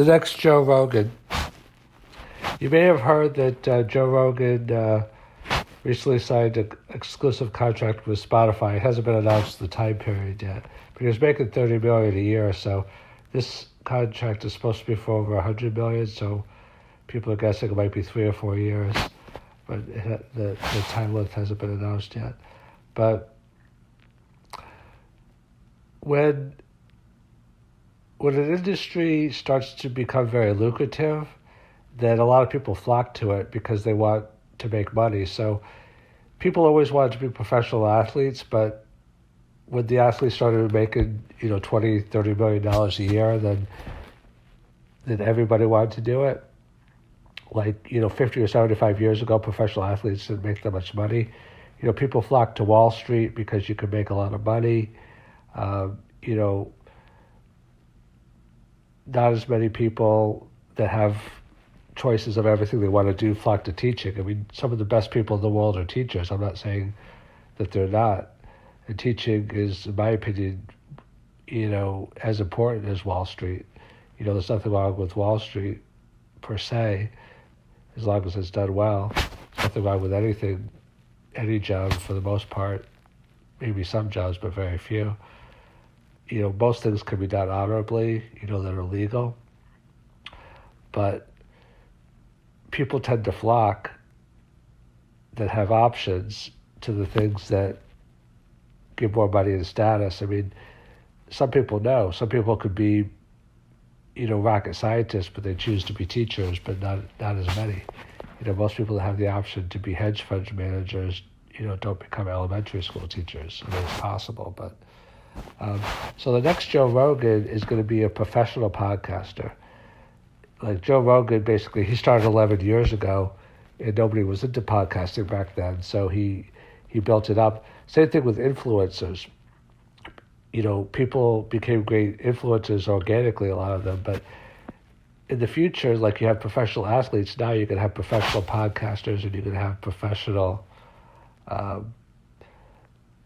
the next Joe Rogan. You may have heard that Joe Rogan recently signed an exclusive contract with Spotify. It hasn't been announced the time period yet, but he was making $30 million a year. So this contract is supposed to be for over $100 million. So people are guessing it might be 3 or 4 years, but the time length hasn't been announced yet. But when an industry starts to become very lucrative, then a lot of people flock to it because they want to make money. So people always wanted to be professional athletes, but when the athletes started making, $20-30 million a year, then everybody wanted to do it. 50 or 75 years ago, professional athletes didn't make that much money. People flocked to Wall Street because you could make a lot of money. Not as many people that have choices of everything they want to do flock to teaching. I mean, some of the best people in the world are teachers. I'm not saying that they're not. And teaching is, in my opinion, as important as Wall Street. There's nothing wrong with Wall Street per se, as long as it's done well. There's nothing wrong with any job for the most part. Maybe some jobs, but very few. Most things can be done honorably, that are legal. But people tend to flock that have options to the things that give more money and status. I mean, some people know. Some people could be, rocket scientists, but they choose to be teachers, but not as many. Most people that have the option to be hedge fund managers, don't become elementary school teachers. I mean, it's possible, but... So the next Joe Rogan is going to be a professional podcaster. Like Joe Rogan, basically, he started 11 years ago, and nobody was into podcasting back then, so he built it up. Same thing with influencers. People became great influencers organically, a lot of them, but in the future, like you have professional athletes, now you can have professional podcasters, and you can have professional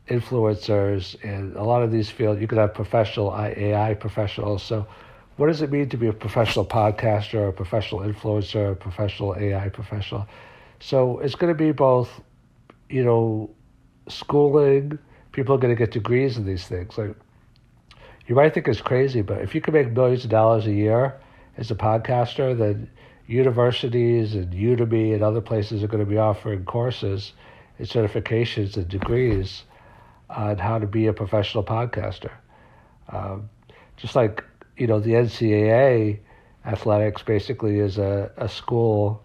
influencers, and a lot of these fields, you could have professional AI professionals. So what does it mean to be a professional podcaster, or a professional influencer, or a professional AI professional? So it's going to be both, schooling. People are going to get degrees in these things. Like, you might think it's crazy, but if you can make millions of dollars a year as a podcaster, then universities and Udemy and other places are going to be offering courses and certifications and degrees on how to be a professional podcaster. Just like, the NCAA athletics basically is a school,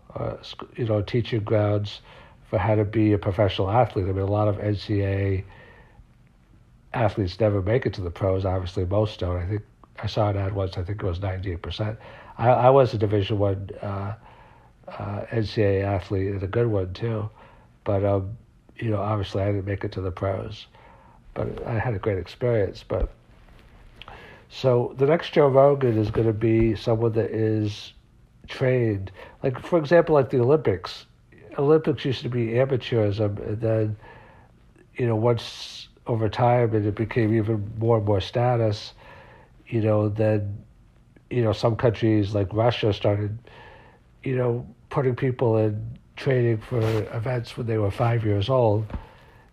teaching grounds for how to be a professional athlete. I mean, a lot of NCAA athletes never make it to the pros. Obviously, most don't. I think I saw an ad once, I think it was 98%. I was a Division I NCAA athlete, and a good one too. But, obviously I didn't make it to the pros. But I had a great experience. But so the next Joe Rogan is going to be someone that is trained. Like, for example, like the Olympics. Olympics used to be amateurism, and then, once over time, and it became even more and more status, then, some countries like Russia started, putting people in training for events when they were 5 years old.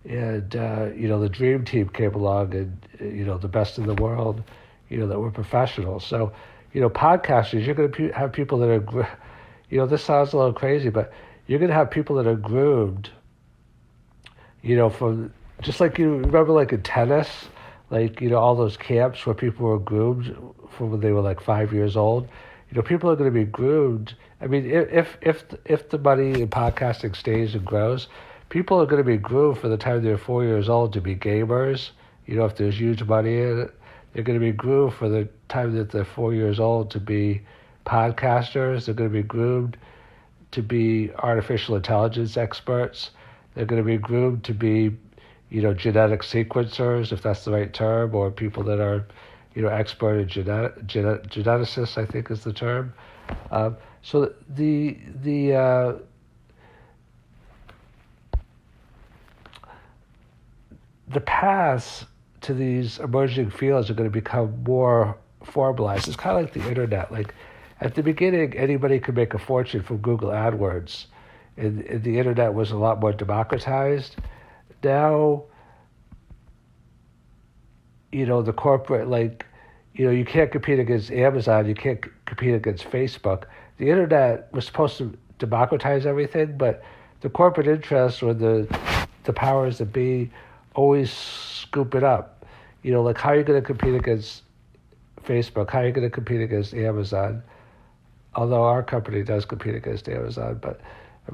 And, the dream team came along, and, the best in the world, that were professionals. So, podcasters, you're going to have people that are, this sounds a little crazy, but you're going to have people that are groomed, from, just like you remember, like in tennis, like, all those camps where people were groomed from when they were like 5 years old. People are going to be groomed. I mean, if the money in podcasting stays and grows, people are going to be groomed for the time they're 4 years old to be gamers. If there's huge money in it, they're going to be groomed for the time that they're 4 years old to be podcasters. They're going to be groomed to be artificial intelligence experts. They're going to be groomed to be, genetic sequencers, if that's the right term, or people that are, expert in geneticists, I think is the term. So the paths to these emerging fields are going to become more formalized. It's kind of like the internet. Like, At the beginning, anybody could make a fortune from Google AdWords, and the internet was a lot more democratized. Now, the corporate, you can't compete against Amazon, you can't compete against Facebook. The internet was supposed to democratize everything, but the corporate interests or the powers that be always scoop it up. How are you going to compete against Facebook? How are you going to compete against Amazon? Although our company does compete against Amazon, but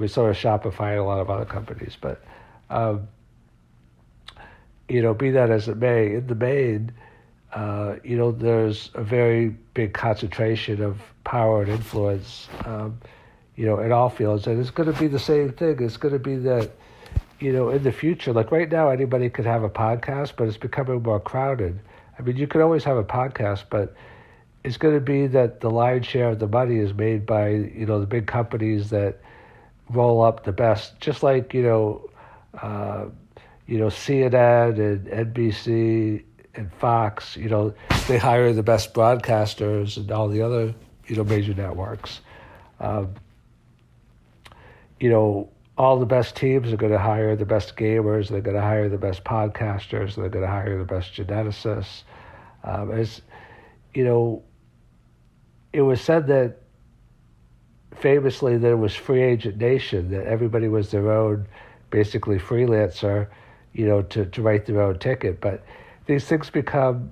so does Shopify and a lot of other companies. But be that as it may, in the main, there's a very big concentration of power and influence, in all fields. And it's going to be the same thing. It's going to be that, in the future, like right now, anybody could have a podcast, but it's becoming more crowded. I mean, you can always have a podcast, but it's going to be that the lion's share of the money is made by, the big companies that roll up the best, just like, CNN and NBC and Fox, they hire the best broadcasters and all the other, major networks. All the best teams are going to hire the best gamers. They're going to hire the best podcasters. They're going to hire the best geneticists. It was said that famously there was free agent nation, that everybody was their own, basically freelancer, to write their own ticket. But these things become,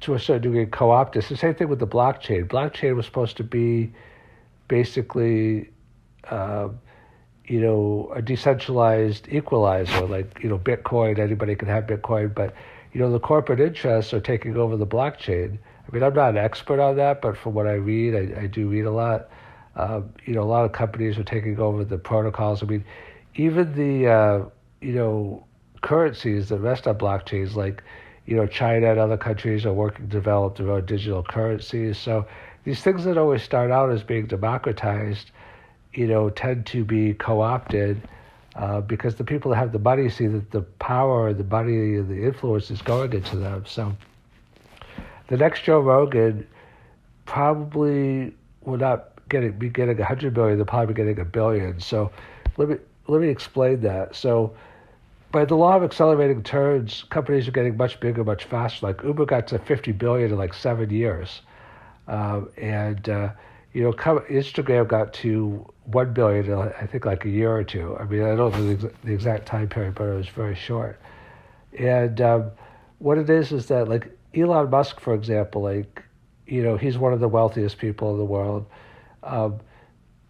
to a certain degree, co-opted. It's the same thing with the blockchain. Blockchain was supposed to be basically, a decentralized equalizer, like, Bitcoin. Anybody can have Bitcoin, but, the corporate interests are taking over the blockchain. I mean, I'm not an expert on that, but from what I read, I do read a lot. A lot of companies are taking over the protocols. I mean, even the, currencies that rest on blockchains, like, China and other countries are working to develop their own digital currencies. So these things that always start out as being democratized, tend to be co-opted because the people that have the money see that the power, the money, and the influence is going into them. So the next Joe Rogan probably will not be getting 100 million. They'll probably be getting $1 billion. So let me explain that. So by the law of accelerating returns, companies are getting much bigger, much faster. Like Uber got to 50 billion in like 7 years, Instagram got to 1 billion in I think like a year or two. I mean, I don't know the exact time period, but it was very short. And what it is that like Elon Musk, for example, like, he's one of the wealthiest people in the world.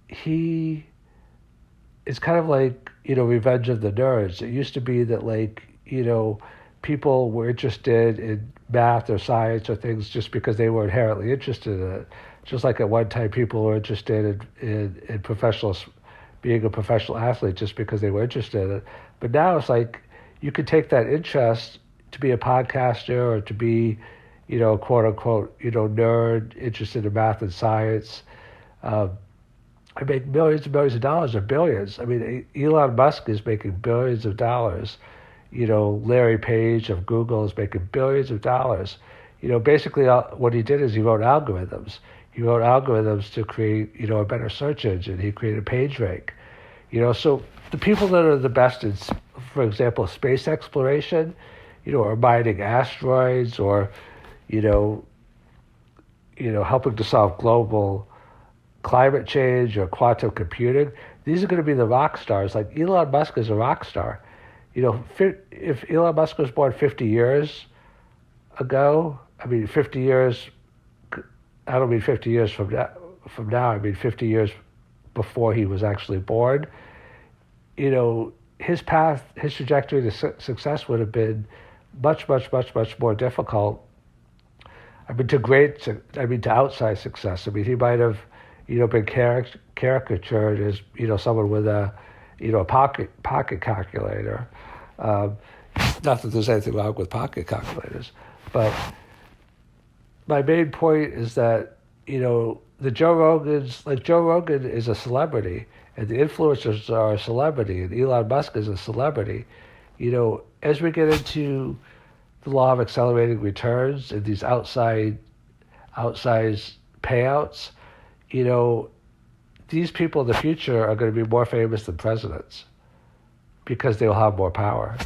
He is kind of like, Revenge of the Nerds. It used to be that like, people were interested in math or science or things just because they were inherently interested in it. Just like at one time people were interested in being a professional athlete just because they were interested in it. But now it's like you could take that interest to be a podcaster or to be, quote unquote, nerd interested in math and science. I make millions and millions of dollars or billions. I mean, Elon Musk is making billions of dollars. Larry Page of Google is making billions of dollars. Basically what he did is he wrote algorithms. He wrote algorithms to create, a better search engine. He created PageRank. So the people that are the best in, for example, space exploration, or mining asteroids or, helping to solve global climate change or quantum computing, these are going to be the rock stars. Like Elon Musk is a rock star. If Elon Musk was born 50 years ago, 50 years, I don't mean 50 years from now, I mean 50 years before he was actually born, his path, his trajectory to success would have been much, much, much, much more difficult. To outside success. He might have, been caricatured as, someone with a, pocket calculator. Not that there's anything wrong with pocket calculators, but my main point is that, the Joe Rogan is a celebrity, and the influencers are a celebrity, and Elon Musk is a celebrity. As we get into the law of accelerating returns and these outsized payouts, you know, these people in the future are going to be more famous than presidents because they'll have more power.